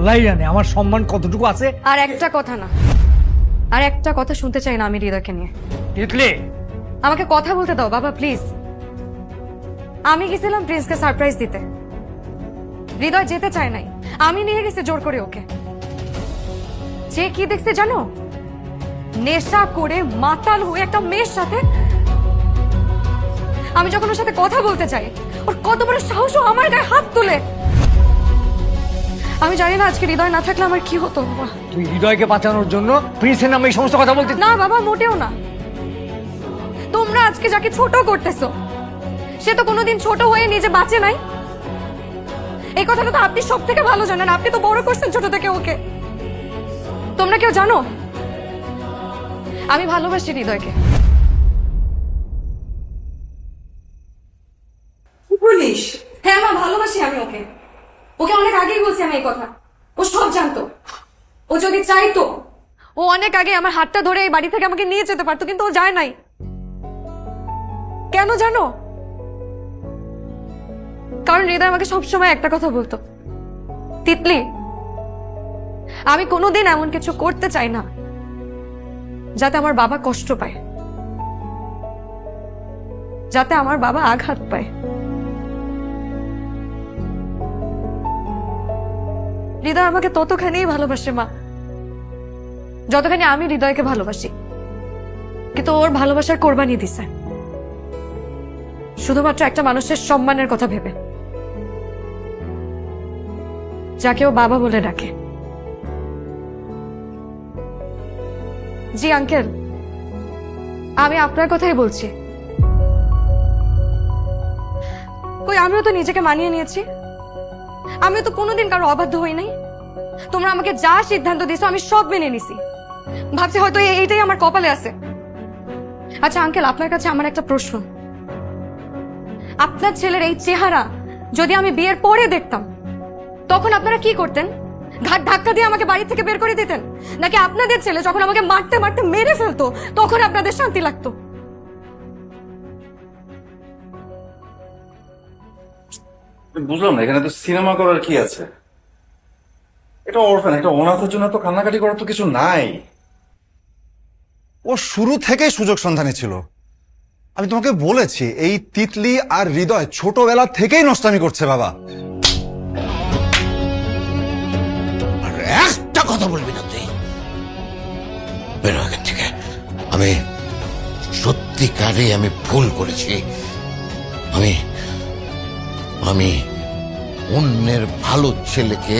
আল্লাহই জানে আমার সম্মান কতটুকু আছে। আর একটা কথা না, আর একটা কথা শুনতে চাই না আমি হৃদয়কে নিয়ে। তিতলি, আমাকে কথা বলতে দাও বাবা প্লিজ। আমি গেছিলাম প্রিন্সকে সারপ্রাইজ দিতে, হৃদয় যেতে চায় নাই, আমি নিয়ে গেছি জোর করে ওকে। যে কি দেখছে জানো, নেশা করে মাতাল হয়ে একটা মেয়ের সাথে। আমি যখন ওর সাথে কথা বলতে চাই, ওর কত বড় সাহস ও আমার গায়ে হাত তুলে। আমি জানি না আজকে হৃদয় না থাকলে আমার কি হতো বাবা। তুই হৃদয়কে বাঁচানোর জন্য প্রিন্সের নামে এই সমস্ত কথা বলতে? না বাবা, মোটেও না। তোমরা আজকে যাকে ছোট করতেছো, সে তো কোনোদিন ছোট হয়ে নিজে বাঁচে নাই। এই কথাটা তো আপনি সব থেকে ভালো জানেন, আপনি তো বড় করছেন ছোট থেকে ওকে। তোমরা কেউ জানো আমি ভালোবাসি হৃদয়কে? কি বলিস? হ্যাঁ মা, ভালোবাসি আমি ওকে। ওকে অনেক আগেই বলছি আমি এই কথা, ও সব জানতো। ও যদি চাইতো, ও অনেক আগে আমার হাতটা ধরে এই বাড়ি থেকে আমাকে নিয়ে যেতে পারতো, কিন্তু ও যায় নাই। কেন জানো? কারণ হৃদয় আমাকে সবসময় একটা কথা বলতো, তিতলি আমি কোনোদিন এমন কিছু করতে চাই না যাতে আমার বাবা কষ্ট পায়, যাতে আমার বাবা আঘাত পায়। হৃদয় আমাকে ততখানিই ভালোবাসে মা, যতখানি আমি হৃদয়কে ভালোবাসি। কিন্তু ওর ভালোবাসার কোরবানি দিছে শুধুমাত্র একটা মানুষের সম্মানের কথা ভেবে, যাকে ও বাবা বলে ডাকে। জি আঙ্কেল, আমি আপনার কথাই বলছি। কই, আমিও তো নিজেকে মানিয়ে নিয়েছি, আমিও তো কোনোদিন কারো অবাধ্য হই নাই। তোমরা আমাকে যা সিদ্ধান্ত দিছো আমি সব মেনে নিছি, ভাবছি হয়তো এইটাই আমার কপালে আছে। আচ্ছা আঙ্কেল, আপনার কাছে আমার একটা প্রশ্ন, আপনার ছেলের এই চেহারা যদি আমি বিয়ের পরে দেখতাম, তখন আপনারা কি করতেন? ঘাট ধাক্কা দিয়ে আমাকে বাড়ি থেকে বের করে দিতেন, নাকি আপনাদের ছেলে যখন আমাকে মারতে মারতে মেরে ফেলতো তখন আপনাদের শান্তি লাগতো? বুঝলাম না, এখানে তো সিনেমা করার কি আছে? এটা অরফান, একটা অনাথের জন্য তো কান্নাকাটি করার তো কিছু নাই। ও শুরু থেকেই সুযোগ সন্ধানী ছিল। আমি তোমাকে বলেছি এই তিতলি আর হৃদয় ছোটবেলা থেকেই নষ্টামি করছে বাবা। আর একটা কথা বলবি না তুই, বেরো এখান থেকে। আমি সত্যিকারে আমি ভুল করেছি। আমি অন্যের ভালো ছেলেকে